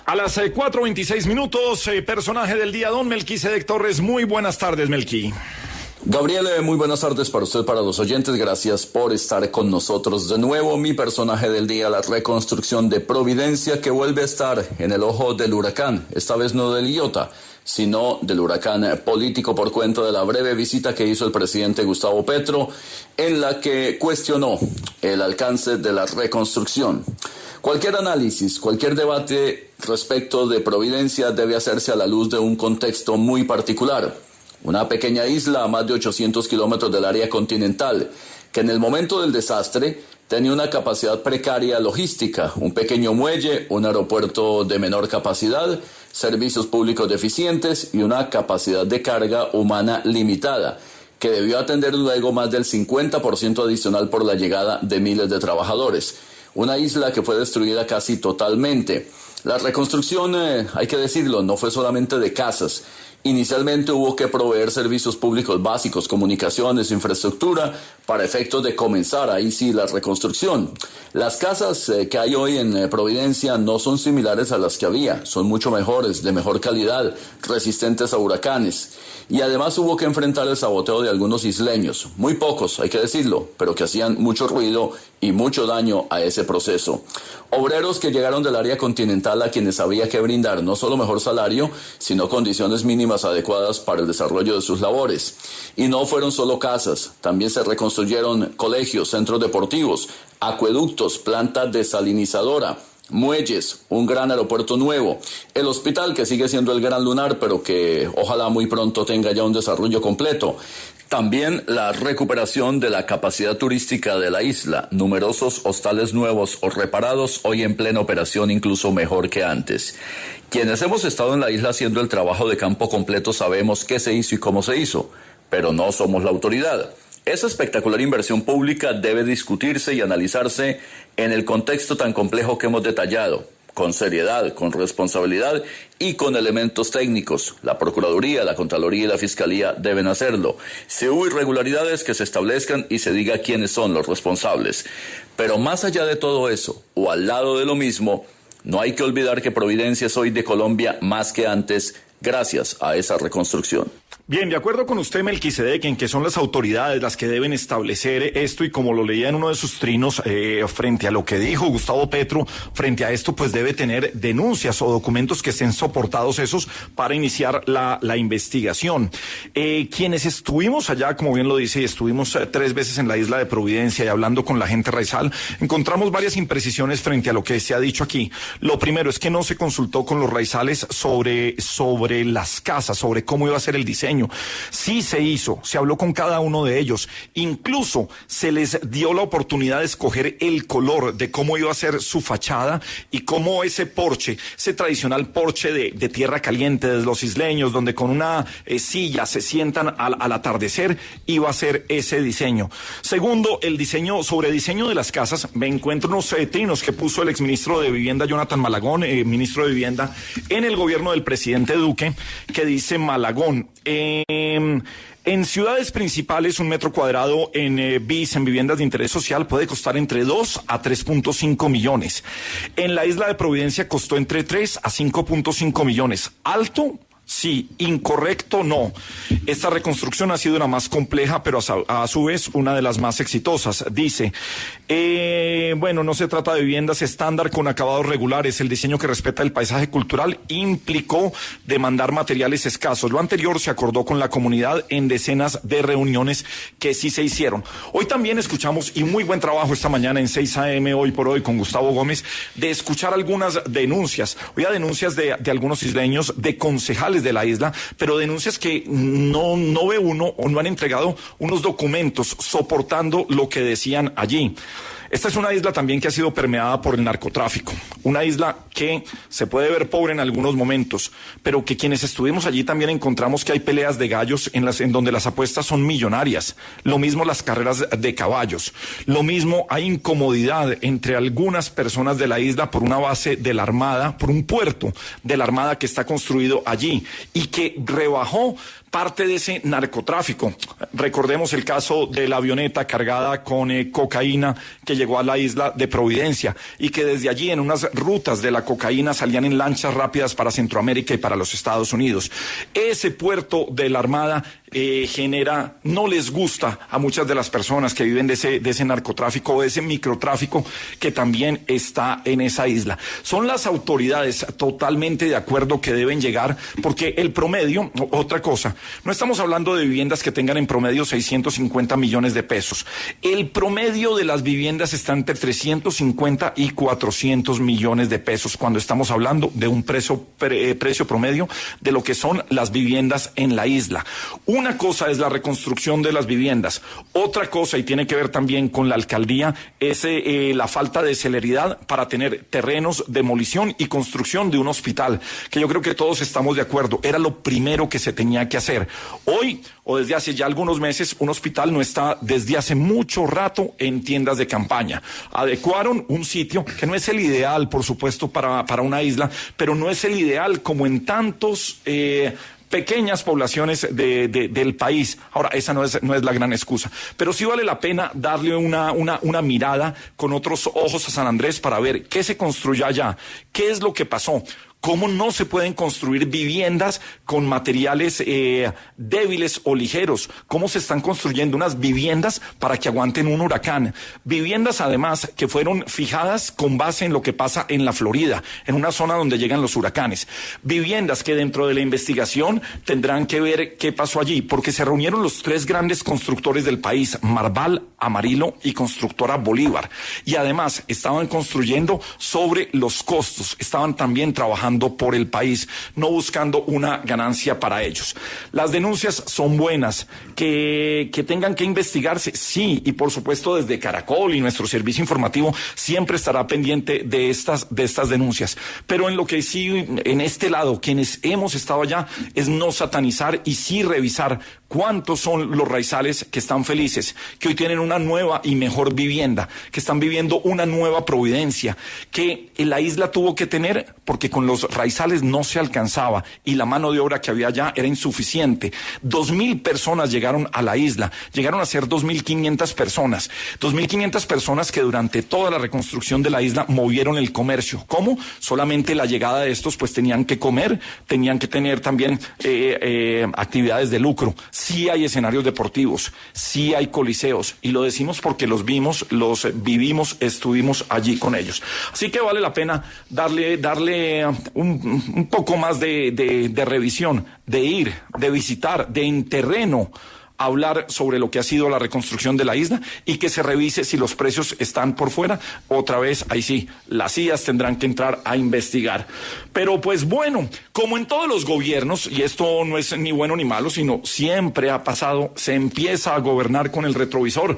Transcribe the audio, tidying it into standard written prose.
A las 4:26, personaje del día, don Melquisedec Torres. Muy buenas tardes, Melqui. Gabriel, muy buenas tardes para usted, para los oyentes. Gracias por estar con nosotros de nuevo. Mi personaje del día, la reconstrucción de Providencia, que vuelve a estar en el ojo del huracán. Esta vez no del Iota, sino del huracán político, por cuenta de la breve visita que hizo el presidente Gustavo Petro, en la que cuestionó el alcance de la reconstrucción. Cualquier análisis, cualquier debate respecto de Providencia debe hacerse a la luz de un contexto muy particular. Una pequeña isla a más de 800 kilómetros del área continental, que en el momento del desastre tenía una capacidad precaria logística, un pequeño muelle, un aeropuerto de menor capacidad, servicios públicos deficientes y una capacidad de carga humana limitada, que debió atender luego más del 50% adicional por la llegada de miles de trabajadores. Una isla que fue destruida casi totalmente. La reconstrucción, hay que decirlo, no fue solamente de casas. Inicialmente hubo que proveer servicios públicos básicos, comunicaciones, infraestructura, para efectos de comenzar ahí sí la reconstrucción. Las casas que hay hoy en Providencia no son similares a las que había, son mucho mejores, de mejor calidad, resistentes a huracanes. Y además hubo que enfrentar el saboteo de algunos isleños, muy pocos, hay que decirlo, pero que hacían mucho ruido y mucho daño a ese proceso. Obreros que llegaron del área continental a quienes había que brindar no solo mejor salario, sino condiciones mínimas adecuadas para el desarrollo de sus labores. Y no fueron solo casas, también se reconstruyeron colegios, centros deportivos, acueductos, plantas desalinizadora, muelles, un gran aeropuerto nuevo, el hospital que sigue siendo el Gran Lunar, pero que ojalá muy pronto tenga ya un desarrollo completo. También la recuperación de la capacidad turística de la isla, numerosos hostales nuevos o reparados, hoy en plena operación, incluso mejor que antes. Quienes hemos estado en la isla haciendo el trabajo de campo completo sabemos qué se hizo y cómo se hizo, pero no somos la autoridad. Esa espectacular inversión pública debe discutirse y analizarse en el contexto tan complejo que hemos detallado, con seriedad, con responsabilidad y con elementos técnicos. La Procuraduría, la Contraloría y la Fiscalía deben hacerlo. Si hubo irregularidades, que se establezcan y se diga quiénes son los responsables. Pero más allá de todo eso, o al lado de lo mismo, no hay que olvidar que Providencia es hoy de Colombia más que antes, gracias a esa reconstrucción. Bien, de acuerdo con usted, Melquisedec, en que son las autoridades las que deben establecer esto, y como lo leía en uno de sus trinos, frente a lo que dijo Gustavo Petro, frente a esto, pues debe tener denuncias o documentos que estén soportados esos para iniciar la investigación. Quienes estuvimos allá, como bien lo dice, y estuvimos 3 veces en la isla de Providencia y hablando con la gente raizal, encontramos varias imprecisiones frente a lo que se ha dicho aquí. Lo primero es que no se consultó con los raizales sobre las casas, sobre cómo iba a ser el diseño. Sí se hizo, se habló con cada uno de ellos, incluso se les dio la oportunidad de escoger el color de cómo iba a ser su fachada y cómo ese porche, ese tradicional porche de tierra caliente de los isleños, donde con una silla se sientan al atardecer, iba a ser ese diseño. Segundo, sobre diseño de las casas, me encuentro unos trinos que puso el exministro de Vivienda, Jonathan Malagón, ministro de Vivienda, en el gobierno del presidente Duque, que dice Malagón, en ciudades principales, 1 metro cuadrado en BIS, en viviendas de interés social, puede costar entre 2 a 3.5 millones. En la isla de Providencia costó entre 3 a 5.5 millones. ¿Alto? Sí. ¿Incorrecto? No. Esta reconstrucción ha sido la más compleja, pero a su vez una de las más exitosas. Dice, no se trata de viviendas estándar con acabados regulares. El diseño que respeta el paisaje cultural implicó demandar materiales escasos. Lo anterior se acordó con la comunidad en decenas de reuniones que sí se hicieron. Hoy también escuchamos, y muy buen trabajo esta mañana en 6 AM Hoy por Hoy con Gustavo Gómez, de escuchar algunas denuncias. Oiga, denuncias de algunos isleños, de concejales de la isla, pero denuncias que no ve uno o no han entregado unos documentos soportando lo que decían allí. Esta es una isla también que ha sido permeada por el narcotráfico, una isla que se puede ver pobre en algunos momentos, pero que quienes estuvimos allí también encontramos que hay peleas de gallos en donde las apuestas son millonarias, lo mismo las carreras de caballos, lo mismo hay incomodidad entre algunas personas de la isla por una base de la Armada, por un puerto de la Armada que está construido allí y que rebajó parte de ese narcotráfico. Recordemos el caso de la avioneta cargada con cocaína que llegó a la isla de Providencia y que desde allí en unas rutas de la cocaína salían en lanchas rápidas para Centroamérica y para los Estados Unidos. Ese puerto de la Armada no les gusta a muchas de las personas que viven de ese narcotráfico o de ese microtráfico que también está en esa isla. Son las autoridades totalmente de acuerdo que deben llegar, porque el promedio, otra cosa, no estamos hablando de viviendas que tengan en promedio 650 millones de pesos. El promedio de las viviendas está entre 350 y 400 millones de pesos cuando estamos hablando de un precio promedio de lo que son las viviendas en la isla. Una cosa es la reconstrucción de las viviendas, otra cosa, y tiene que ver también con la alcaldía, es la falta de celeridad para tener terrenos, demolición y construcción de un hospital, que yo creo que todos estamos de acuerdo, era lo primero que se tenía que hacer. Hoy, o desde hace ya algunos meses, un hospital no está desde hace mucho rato en tiendas de campaña. Adecuaron un sitio que no es el ideal, por supuesto, para una isla, pero no es el ideal como en tantos pequeñas poblaciones del país. Ahora, esa no es la gran excusa, pero sí vale la pena darle una mirada con otros ojos a San Andrés para ver qué se construye allá, qué es lo que pasó. ¿Cómo no se pueden construir viviendas con materiales débiles o ligeros? ¿Cómo se están construyendo unas viviendas para que aguanten un huracán? Viviendas, además, que fueron fijadas con base en lo que pasa en la Florida, en una zona donde llegan los huracanes. Viviendas que dentro de la investigación tendrán que ver qué pasó allí, porque se reunieron los tres grandes constructores del país, Marval, Amarillo y Constructora Bolívar. Y además estaban construyendo sobre los costos, estaban también trabajando por el país, no buscando una ganancia para ellos. Las denuncias son buenas, que tengan que investigarse, sí, y por supuesto desde Caracol y nuestro servicio informativo siempre estará pendiente de estas denuncias. Pero en lo que sí, en este lado, quienes hemos estado allá, es no satanizar y sí revisar cuántos son los raizales que están felices, que hoy tienen una nueva y mejor vivienda, que están viviendo una nueva Providencia, que la isla tuvo que tener porque con los raizales no se alcanzaba y la mano de obra que había allá era insuficiente. 2.000 personas llegaron a la isla, llegaron a ser 2.500 personas. 2.500 personas que durante toda la reconstrucción de la isla movieron el comercio. ¿Cómo? Solamente la llegada de estos pues tenían que comer, tenían que tener también actividades de lucro. Sí hay escenarios deportivos, sí hay coliseos, y lo decimos porque los vimos, los vivimos, estuvimos allí con ellos. Así que vale la pena darle un poco más de revisión, de ir, de visitar, de en terreno, hablar sobre lo que ha sido la reconstrucción de la isla y que se revise si los precios están por fuera. Otra vez, ahí sí, las CIAs tendrán que entrar a investigar. Pero pues bueno, como en todos los gobiernos, y esto no es ni bueno ni malo, sino siempre ha pasado, se empieza a gobernar con el retrovisor.